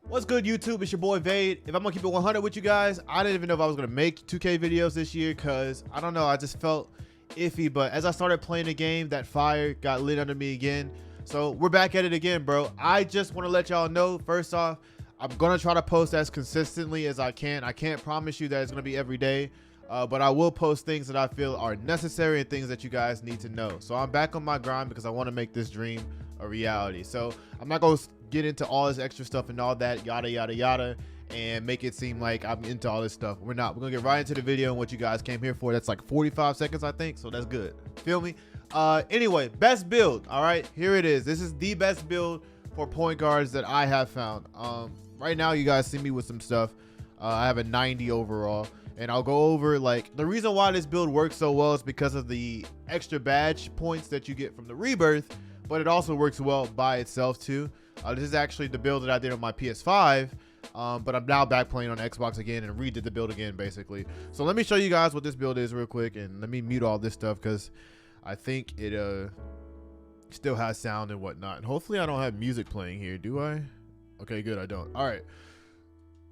What's good, YouTube? It's your boy Vade. If I'm gonna keep it 100 with you guys, I didn't even know if I was gonna make 2K videos this year because I don't know, I just felt iffy. But as I started playing the game, that fire got lit under me again. So we're back at it again, bro. I just want to let y'all know, first off, I'm gonna try to post as consistently as I can. I can't promise you that it's gonna be every day, but I will post things that I feel are necessary and things that you guys need to know. So I'm back on my grind because I want to make this dream a reality. So I'm not gonna get into all this extra stuff and all that yada yada yada and make it seem like I'm into all this stuff. We're not. We're gonna get right into the video and what you guys came here for. That's like 45 seconds, I think, so that's good. Feel me? Anyway, best build. All right, here it is. This is the best build for point guards that I have found. Right now you guys see me with some stuff. I have a 90 overall, and I'll go over like the reason why this build works so well is because of the extra badge points that you get from the Rebirth, but it also works well by itself too. This is actually the build that I did on my PS5, but I'm now back playing on Xbox again and redid the build again, basically. So let me show you guys what this build is real quick, and let me mute all this stuff because I think it still has sound and whatnot. And hopefully I don't have music playing here, do I? Okay, good, I don't. All right.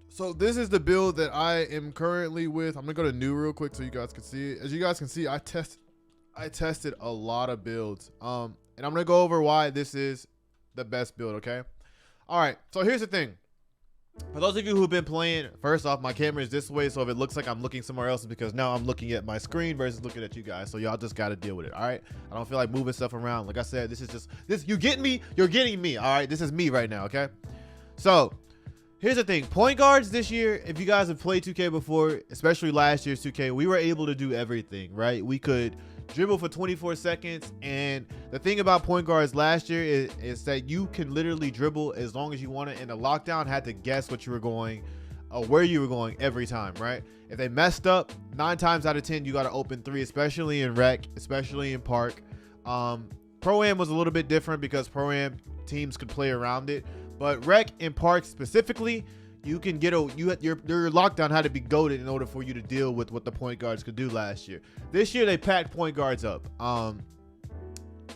So this is the build that I am currently with. I'm gonna go to new real quick so you guys can see it. As you guys can see, I tested a lot of builds, and I'm gonna go over why this is the best build. Okay, all right, so here's the thing. For those of you who've been playing, first off, my camera is this way, so if it looks like I'm looking somewhere else, it's because now I'm looking at my screen versus looking at you guys. So y'all just got to deal with it. All right, I don't feel like moving stuff around. Like I said, this is just this. You get me? You're getting me. All right, this is me right now. Okay, so here's the thing. Point guards this year, if you guys have played 2K before, especially last year's 2K, we were able to do everything, right? We could dribble for 24 seconds, and the thing about point guards last year is that you can literally dribble as long as you want it, and the lockdown had to guess what you were going, where you were going every time, right? If they messed up, 9 times out of 10 you got to open 3, especially in rec, especially in park. Pro-Am was a little bit different because Pro-Am teams could play around it, but rec and park specifically, you can get your lockdown had to be goated in order for you to deal with what the point guards could do last year. This year they packed point guards up.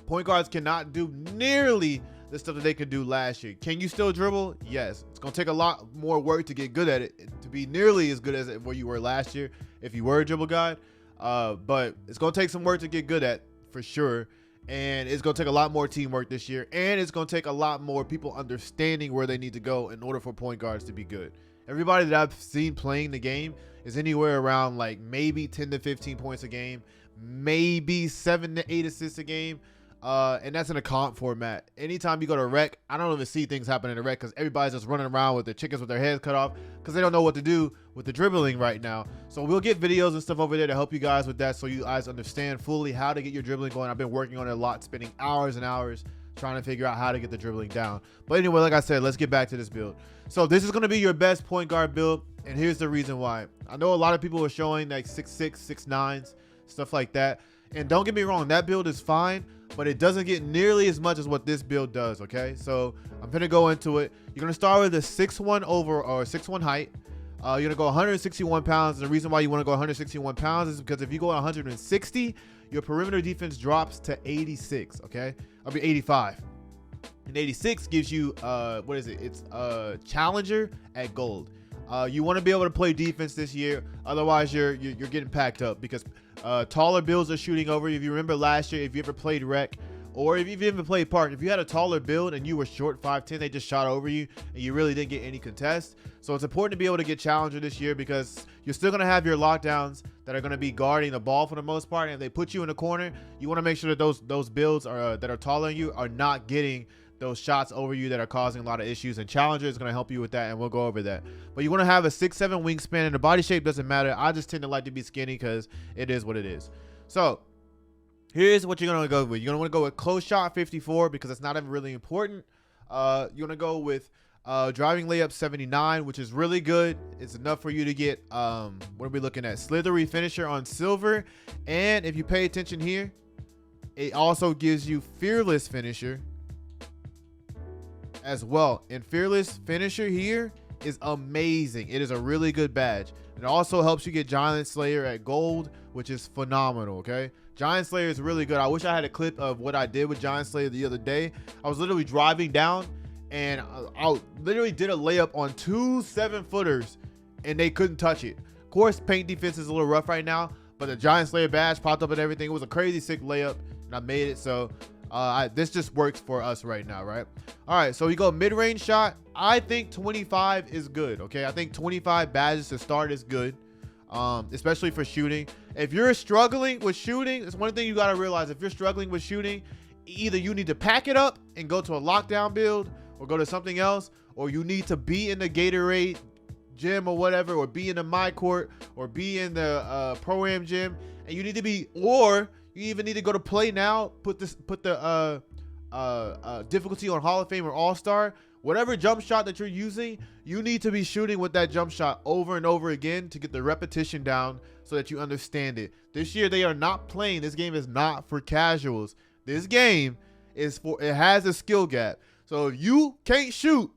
Point guards cannot do nearly the stuff that they could do last year. Can you still dribble? Yes. It's gonna take a lot more work to get good at it, to be nearly as good as where you were last year if you were a dribble guy. But it's gonna take some work to get good at, for sure. And it's going to take a lot more teamwork this year. And it's going to take a lot more people understanding where they need to go in order for point guards to be good. Everybody that I've seen playing the game is anywhere around like maybe 10 to 15 points a game, maybe 7 to 8 assists a game. And that's in a comp format. Anytime you go to rec, I don't even see things happen in the rec because everybody's just running around with their chickens with their heads cut off because they don't know what to do with the dribbling right now. So we'll get videos and stuff over there to help you guys with that so you guys understand fully how to get your dribbling going. I've been working on it a lot, spending hours and hours trying to figure out how to get the dribbling down. But anyway, like I said, let's get back to this build. So this is going to be your best point guard build, and here's the reason why. I know a lot of people are showing like 6'6", 6'9", stuff like that. And don't get me wrong, that build is fine, but it doesn't get nearly as much as what this build does, okay? So I'm gonna go into it. You're gonna start with a 6'1" over or 6'1" height. You're gonna go 161 pounds. And the reason why you wanna go 161 pounds is because if you go 160, your perimeter defense drops to 86, okay? I'll be 85. And 86 gives you, what is it? It's challenger at gold. You wanna be able to play defense this year. Otherwise, you're getting packed up because taller builds are shooting over you. If you remember last year, if you ever played rec or if you've even played park, if you had a taller build and you were short 5'10", they just shot over you and you really didn't get any contest. So it's important to be able to get challenger this year because you're still going to have your lockdowns that are going to be guarding the ball for the most part. And if they put you in the corner, you want to make sure that those builds are that are taller than you are not getting those shots over you that are causing a lot of issues, and challenger is going to help you with that, and we'll go over that. But you want to have a 6'7" wingspan, and the body shape doesn't matter. I just tend to like to be skinny because it is what it is. So here's what you're going to go with. You're going to want to go with close shot 54 because it's not even really important. You're going to go with driving layup 79, which is really good. It's enough for you to get what are we looking at, slithery finisher on silver. And if you pay attention here, it also gives you fearless finisher as well. And fearless finisher here is amazing. It is a really good badge. It also helps you get Giant Slayer at gold, which is phenomenal. Okay, Giant Slayer is really good. I wish I had a clip of what I did with Giant Slayer the other day. I was literally driving down and I literally did a layup on 2 7-footers, and they couldn't touch it. Of course, paint defense is a little rough right now, but the Giant Slayer badge popped up and everything. It was a crazy sick layup, and I made it. So this just works for us right now, right? All right, so we go mid-range shot. I think 25 is good, okay? I think 25 badges to start is good, especially for shooting. If you're struggling with shooting, it's one thing you got to realize. If you're struggling with shooting, either you need to pack it up and go to a lockdown build or go to something else, or you need to be in the Gatorade gym or whatever, or be in the My Court, or be in the Pro-Am gym, and you need to be, or you even need to go to Play Now, put the difficulty on Hall of Fame or All-Star. Whatever jump shot that you're using, you need to be shooting with that jump shot over and over again to get the repetition down so that you understand it. This year they are not playing. This game is not for casuals. This game is for, it has a skill gap. So if you can't shoot,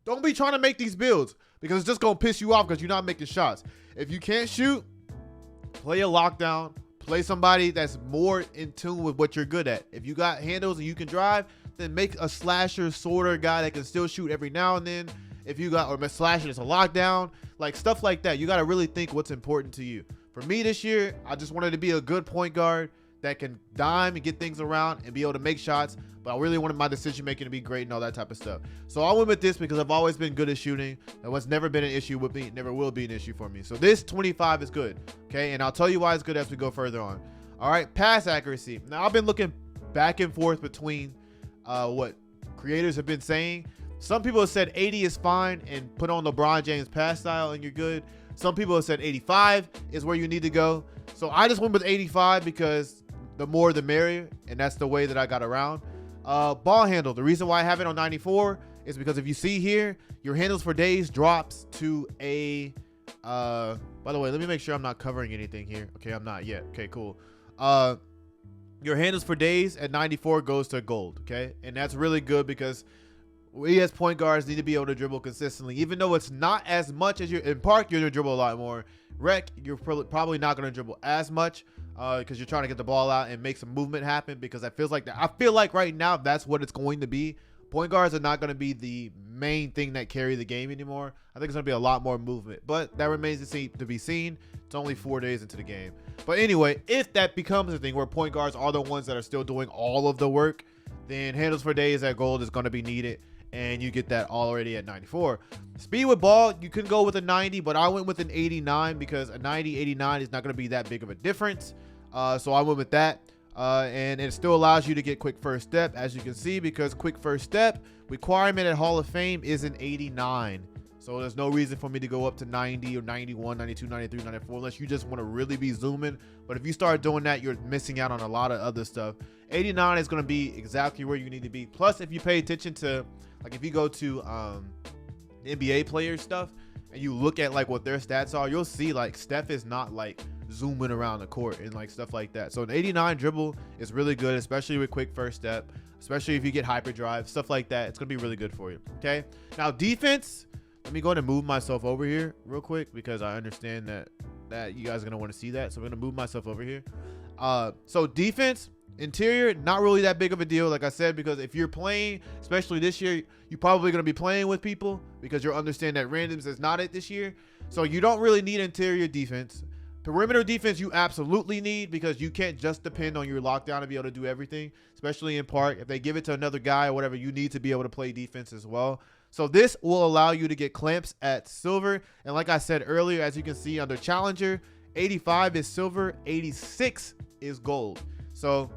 don't be trying to make these builds, because it's just going to piss you off because you're not making shots. If you can't shoot, play a lockdown. Play somebody that's more in tune with what you're good at. If you got handles and you can drive, then make a slasher sorter guy that can still shoot every now and then. If you got, or a slasher that's a lockdown, like stuff like that. You got to really think what's important to you. For me this year, I just wanted to be a good point guard that can dime and get things around and be able to make shots. But I really wanted my decision making to be great and all that type of stuff. So I went with this because I've always been good at shooting. That was never been an issue with me. Never will be an issue for me. So this 25 is good. Okay. And I'll tell you why it's good as we go further on. All right. Pass accuracy. Now I've been looking back and forth between what creators have been saying. Some people have said 80 is fine and put on LeBron James pass style and you're good. Some people have said 85 is where you need to go. So I just went with 85 because the more the merrier. And that's the way that I got around. Ball handle. The reason why I have it on 94 is because if you see here, your handles for days drops to a, by the way, let me make sure I'm not covering anything here. Okay, I'm not yet. Okay, cool. Your handles for days at 94 goes to gold. Okay, and that's really good because we as point guards need to be able to dribble consistently, even though it's not as much as you're in park. You're gonna dribble a lot more. Rec, you're probably not gonna dribble as much because you're trying to get the ball out and make some movement happen, because I feel like right now that's what it's going to be. Point guards are not going to be the main thing that carry the game anymore. I think it's going to be a lot more movement, but that remains to be seen. It's only 4 days into the game. But anyway, if that becomes a thing where point guards are the ones that are still doing all of the work, then handles for days at gold is going to be needed, and you get that already at 94. Speed with ball, you can go with a 90, but I went with an 89 because a 90, 89 is not going to be that big of a difference. So I went with that. And it still allows you to get quick first step, as you can see, because quick first step requirement at Hall of Fame is an 89. So there's no reason for me to go up to 90 or 91, 92, 93, 94, unless you just want to really be zooming. But if you start doing that, you're missing out on a lot of other stuff. 89 is going to be exactly where you need to be. Plus, if you pay attention to, like if you go to NBA player stuff and you look at like what their stats are, you'll see like Steph is not like zooming around the court and like stuff like that. So an 89 dribble is really good, especially with quick first step, especially if you get hyperdrive, stuff like that. It's gonna be really good for you. Okay, now defense, let me go ahead and move myself over here real quick because I understand that you guys are gonna want to see that. So I'm gonna move myself over here. So defense, interior, not really that big of a deal, like I said, because if you're playing, especially this year, you're probably going to be playing with people because you'll understand that randoms is not it this year. So you don't really need interior defense. Perimeter defense you absolutely need, because you can't just depend on your lockdown to be able to do everything, especially in park. If they give it to another guy or whatever, you need to be able to play defense as well. So this will allow you to get clamps at silver. And like I said earlier, as you can see under challenger, 85 is silver, 86 is gold. So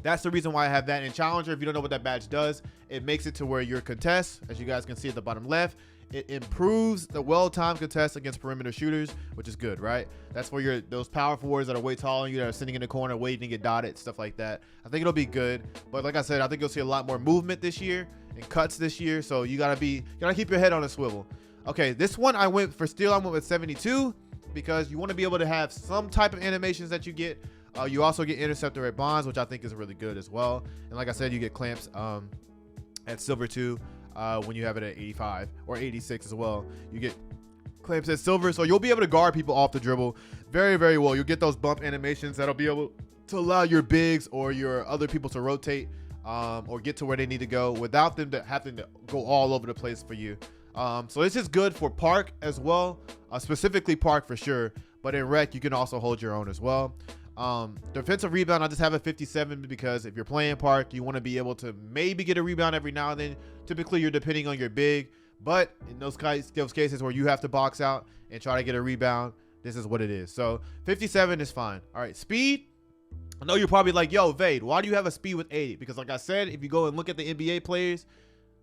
that's the reason why I have that in challenger. If you don't know what that badge does, it makes it to where your contest, as you guys can see at the bottom left, it improves the well-timed contest against perimeter shooters, which is good, right? That's where those power forwards that are way taller than you, that are sitting in the corner waiting to get dotted, stuff like that. I think it'll be good. But like I said, I think you'll see a lot more movement this year and cuts this year. So you gotta keep your head on a swivel. Okay, this one I went for steel. I went with 72 because you want to be able to have some type of animations that you get. You also get interceptor at bonds, which I think is really good as well. And like I said, you get clamps at silver too. When you have it at 85 or 86 as well, you get clamps at silver, so you'll be able to guard people off the dribble very, very well. You'll get those bump animations that'll be able to allow your bigs or your other people to rotate or get to where they need to go without them having to go all over the place for you. So this is good for park as well, specifically park for sure. But in rec, you can also hold your own as well. Defensive rebound, I just have a 57 because if you're playing park, you want to be able to maybe get a rebound every now and then. Typically, you're depending on your big, but in those cases where you have to box out and try to get a rebound, this is what it is. So 57 is fine. All right, speed. I know you're probably like, yo, Vade, why do you have a speed with 80? Because like I said, if you go and look at the NBA players,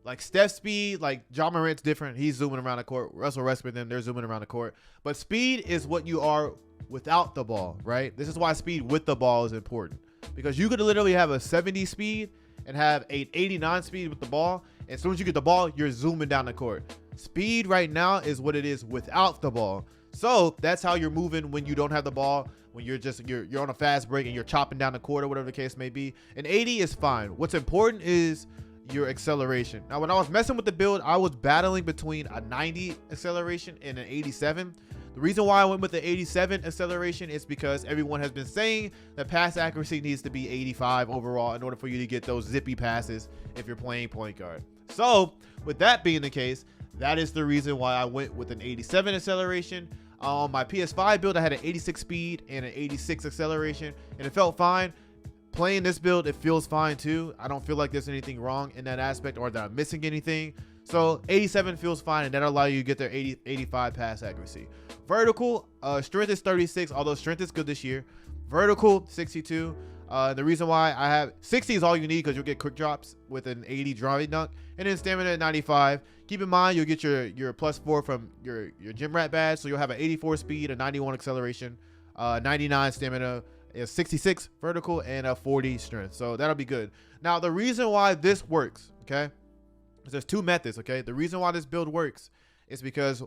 like Steph's speed, like Ja Morant's different. He's zooming around the court. Russell Westbrook, them, they're zooming around the court. But speed is what you are without the ball, right? This is why speed with the ball is important. Because you could literally have a 70 speed and have an 89 speed with the ball. And as soon as you get the ball, you're zooming down the court. Speed right now is what it is without the ball. So that's how you're moving when you don't have the ball. When you're on a fast break and you're chopping down the court or whatever the case may be. An 80 is fine. What's important is your acceleration. Now, when I was messing with the build, I was battling between a 90 acceleration and an 87. The reason why I went with the 87 acceleration is because everyone has been saying that pass accuracy needs to be 85 overall in order for you to get those zippy passes if you're playing point guard. So with that being the case, that is the reason why I went with an 87 acceleration. On my PS5 build, I had an 86 speed and an 86 acceleration, and it felt fine. Playing this build, it feels fine too. I don't feel like there's anything wrong in that aspect or that I'm missing anything. So 87 feels fine, and that'll allow you to get their 85 pass accuracy. Vertical, strength is 36, although strength is good this year. Vertical, 62. The reason why I have 60 is all you need because you'll get quick drops with an 80 driving dunk, and then stamina at 95. Keep in mind you'll get your +4 from your gym rat badge, so you'll have an 84 speed, a 91 acceleration, 99 stamina, a 66 vertical, and a 40 strength. So that'll be good. Now the reason why this works, okay, there's two methods. Okay, the reason why this build works is because,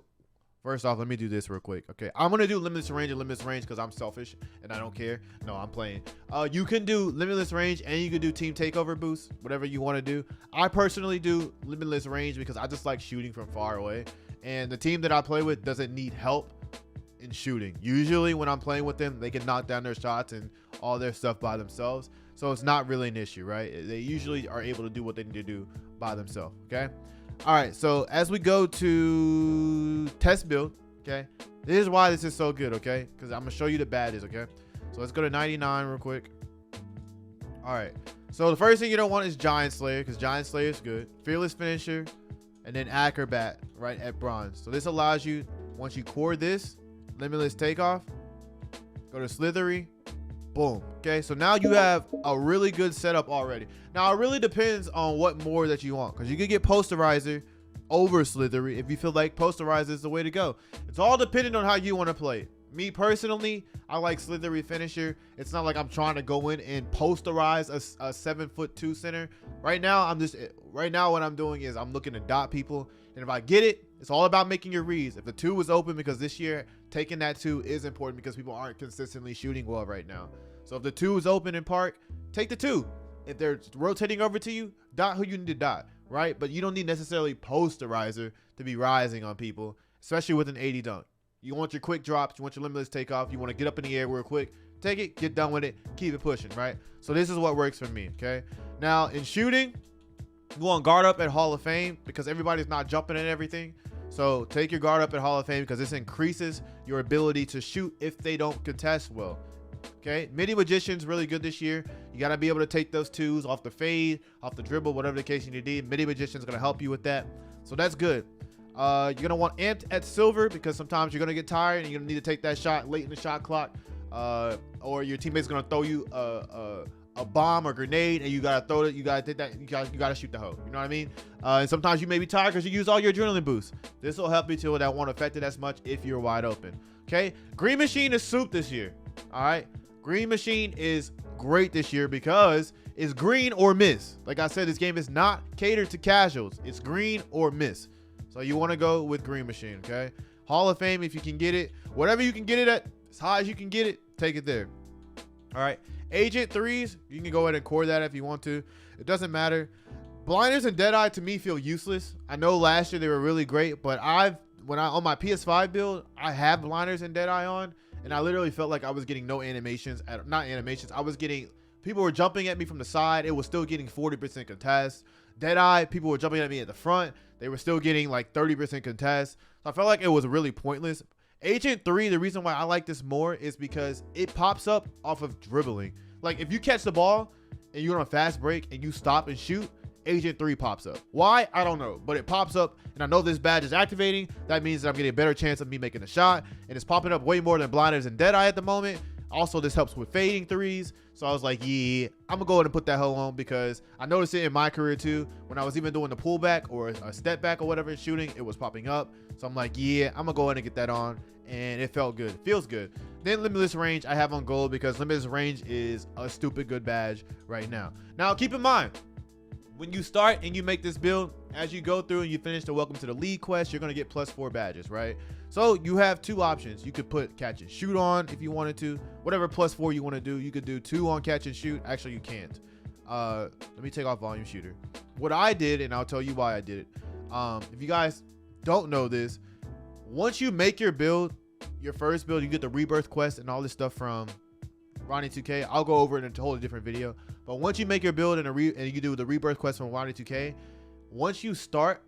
first off, let me do this real quick. Okay, I'm gonna do limitless range and limitless range because I'm selfish and I don't care. No, I'm playing. You can do limitless range and you can do team takeover boost, whatever you want to do. I personally do limitless range because I just like shooting from far away, and the team that I play with doesn't need help in shooting. Usually when I'm playing with them, they can knock down their shots and all their stuff by themselves, so it's not really an issue, right? They usually are able to do what they need to do by themselves. Okay, all right, so as we go to test build, okay, this is why this is so good, okay, because I'm gonna show you the badges. Okay, so let's go to 99 real quick. All right, so the first thing you don't want is Giant Slayer, because Giant Slayer is good. Fearless Finisher, and then Acrobat right at bronze. So this allows you, once you core this, Limitless Takeoff, go to Slithery, boom. Okay, so now you have a really good setup already. Now it really depends on what more that you want, because you could get Posterizer over Slithery if you feel like Posterizer is the way to go. It's all dependent on how you want to play. Me personally, I like Slithery Finisher. It's not like I'm trying to go in and posterize a 7'2" center. Right now what I'm doing is I'm looking to dot people, and if I get it, it's all about making your reads. If the 2 is open, because this year taking that 2 is important because people aren't consistently shooting well right now. So if the 2 is open in park, take the 2. If they're rotating over to you, dot who you need to dot, right? But you don't need necessarily Posterizer to be rising on people, especially with an 80 dunk. You want your quick drops, you want your limitless takeoff, you want to get up in the air real quick, take it, get done with it, keep it pushing, right? So this is what works for me, okay? Now in shooting, you want guard up at Hall of Fame because everybody's not jumping at everything. So take your guard up at Hall of Fame because this increases your ability to shoot if they don't contest well. Okay, Midi Magician's really good this year. You got to be able to take those 2s off the fade, off the dribble, whatever the case you need. Midi Magician's going to help you with that. So that's good. You're going to want Amped at Silver because sometimes you're going to get tired and you're going to need to take that shot late in the shot clock. Or your teammate's going to throw you a bomb or grenade and you got to throw it. You got to take that. You got to shoot the hoe. You know what I mean? And sometimes you may be tired because you use all your adrenaline boosts. This will help you to that won't affect it as much if you're wide open. Okay, Green Machine is soup this year. All right, Green Machine is great this year because it's green or miss. Like I said, this game is not catered to casuals. It's green or miss. So you want to go with Green Machine, okay? Hall of Fame, if you can get it. Whatever you can get it at, as high as you can get it, take it there. All right, Agent 3s, you can go ahead and core that if you want to. It doesn't matter. Blinders and Deadeye to me feel useless. I know last year they were really great, but on my PS5 build, I have Blinders and Deadeye on, and I literally felt like I was getting no animations. Not animations. I was getting people were jumping at me from the side. It was still getting 40% contest. Deadeye, people were jumping at me at the front. They were still getting like 30% contest. So I felt like it was really pointless. Agent 3, the reason why I like this more is because it pops up off of dribbling. Like if you catch the ball and you're on a fast break and you stop and shoot, Agent 3 pops up. Why? I don't know, but it pops up, and I know this badge is activating. That means that I'm getting a better chance of me making a shot, and it's popping up way more than blinders and Deadeye at the moment. Also, this helps with fading threes. So I was like, yeah, I'm gonna go ahead and put that hell on, because I noticed it in my career too. When I was even doing the pullback or a step back or whatever shooting, it was popping up. So I'm like, yeah, I'm gonna go ahead and get that on, and it felt good. Feels good. Then Limitless Range I have on gold, because Limitless Range is a stupid good badge right now. Now keep in mind, when you start and you make this build, as you go through and you finish the Welcome to the League quest, you're going to get +4 badges, right? So you have two options. You could put catch and shoot on if you wanted to. Whatever +4 you want to do, you could do 2 on catch and shoot. Actually, you can't. Let me take off volume shooter. What I did, and I'll tell you why I did it. If you guys don't know this, once you make your build, your first build, you get the Rebirth quest and all this stuff from Ronnie 2K. I'll go over it in a totally different video. But once you make your build and you do the Rebirth quest from Ronnie 2K, once you start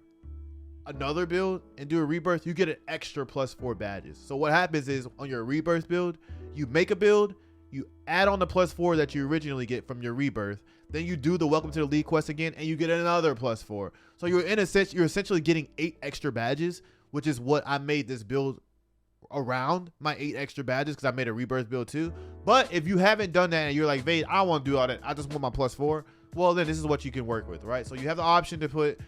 another build and do a Rebirth, you get an extra +4 badges. So what happens is, on your Rebirth build, you make a build, you add on the +4 that you originally get from your Rebirth, then you do the Welcome to the League quest again, and you get another +4. So you're essentially getting 8 extra badges, which is what I made this build around, my 8 extra badges, because I made a Rebirth build too. But if you haven't done that and you're like, Vade, I don't want to do all that, I just want my +4, well, then this is what you can work with, right? So you have the option to put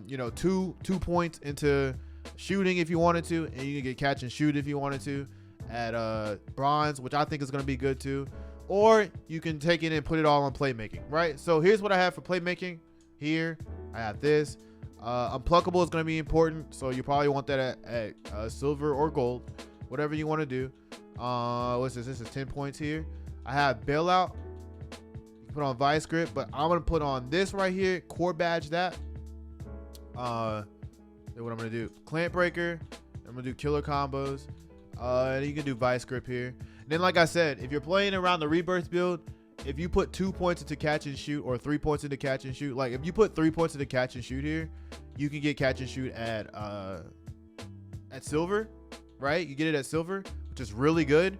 you know, two points into shooting if you wanted to, and you can get catch and shoot if you wanted to at bronze, which I think is going to be good too. Or you can take it and put it all on playmaking, right? So here's what I have for playmaking. Here I have this. Unpluckable is going to be important, so you probably want that at silver or gold, whatever you want to do. What's this? This is 10 points here. I have bailout. You can put on vice grip, but I'm going to put on this right here, core badge that. Then what I'm going to do, clamp breaker. I'm going to do killer combos. And you can do vice grip here. And then, like I said, if you're playing around the Rebirth build, if you put 2 points into catch and shoot, or 3 points into catch and shoot, like if you put 3 points into catch and shoot here, you can get catch and shoot at silver, right? You get it at silver, which is really good.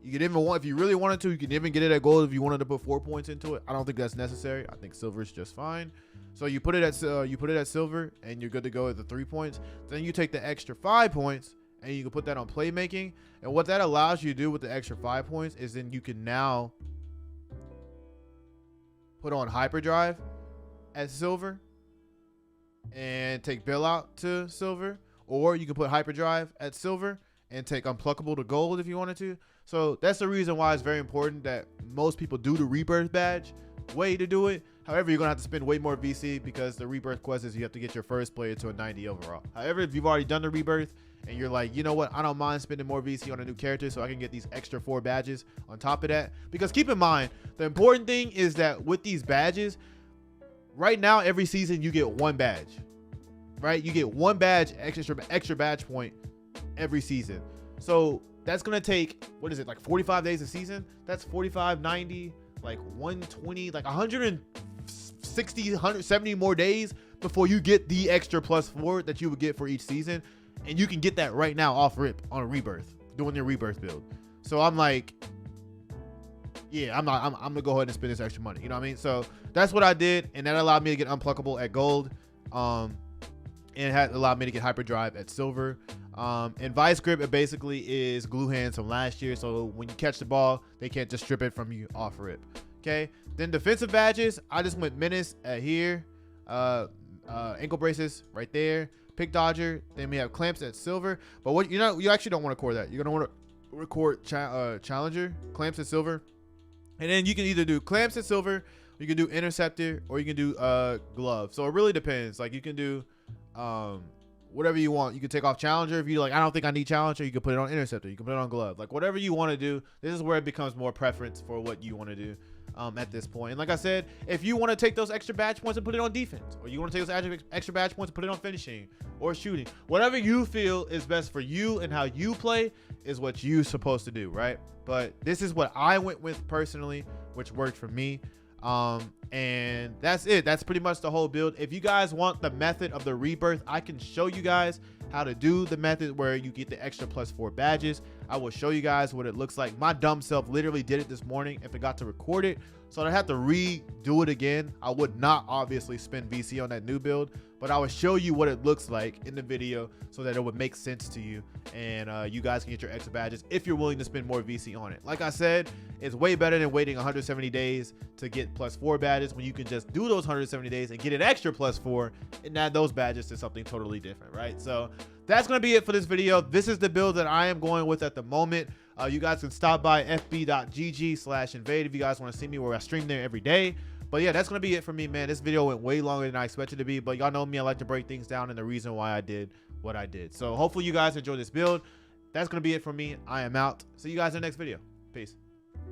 You can even if you really wanted to, you can even get it at gold if you wanted to put 4 points into it. I don't think that's necessary. I think silver is just fine. So you put it at silver, and you're good to go at the 3 points. Then you take the extra 5 points, and you can put that on playmaking. And what that allows you to do with the extra 5 points is then you can now put on hyperdrive at silver and take bailout to silver, or you can put hyperdrive at silver and take unpluckable to gold if you wanted to. So that's the reason why it's very important that most people do the Rebirth badge way to do it. However, you're gonna have to spend way more VC, because the Rebirth quest is you have to get your first player to a 90 overall. However, if you've already done the Rebirth and you're like, you know what, I don't mind spending more VC on a new character so I can get these extra 4 badges on top of that. Because keep in mind, the important thing is that with these badges, right now, every season you get 1 badge, right? You get 1 badge, extra badge point every season. So that's gonna take, what is it, like 45 days a season? That's 45, 90, like 120, like 160, 170 more days before you get the extra +4 that you would get for each season. And you can get that right now off rip on a Rebirth, doing your Rebirth build. So I'm like, yeah, I'm gonna go ahead and spend this extra money. You know what I mean? So that's what I did, and that allowed me to get unpluckable at gold. And it had allowed me to get hyperdrive at silver. And vice grip, it basically is glue hands from last year. So when you catch the ball, they can't just strip it from you off rip. Okay. Then defensive badges, I just went menace at here. Ankle braces right there. Pick dodger. Then we have clamps at silver. But what you actually don't want to core that. You're gonna want to record challenger, clamps at silver, and then you can either do clamps at silver, you can do interceptor, or you can do glove. So it really depends. Like you can do whatever you want. You can take off challenger if you like. I don't think I need challenger. You can put it on interceptor. You can put it on glove. Like whatever you want to do. This is where it becomes more preference for what you want to do at this point. And like I said, if you want to take those extra badge points and put it on defense, or you want to take those extra badge points and put it on finishing or shooting, whatever you feel is best for you and how you play is what you're supposed to do, right? But this is what I went with personally which worked for me. And that's it. That's pretty much the whole build. If you guys want the method of the rebirth, I can show you guys how to do the method where you get the extra +4 badges. I will show you guys what it looks like. My dumb self literally did it this morning and forgot to record it, so I'd have to redo it again. I would not obviously spend VC on that new build, but I would show you what it looks like in the video so that it would make sense to you, and you guys can get your extra badges if you're willing to spend more VC on it. Like I said, it's way better than waiting 170 days to get +4 badges when you can just do those 170 days and get an extra +4 and add those badges to something totally different, right? So that's going to be it for this video. This is the build that I am going with at the moment. You guys can stop by fb.gg/invade if you guys want to see me, where I stream there every day. But yeah, that's going to be it for me, man. This video went way longer than I expected it to be, but y'all know me, I like to break things down and the reason why I did what I did. So hopefully you guys enjoy this build. That's going to be it for me. I am out. See you guys in the next video. Peace.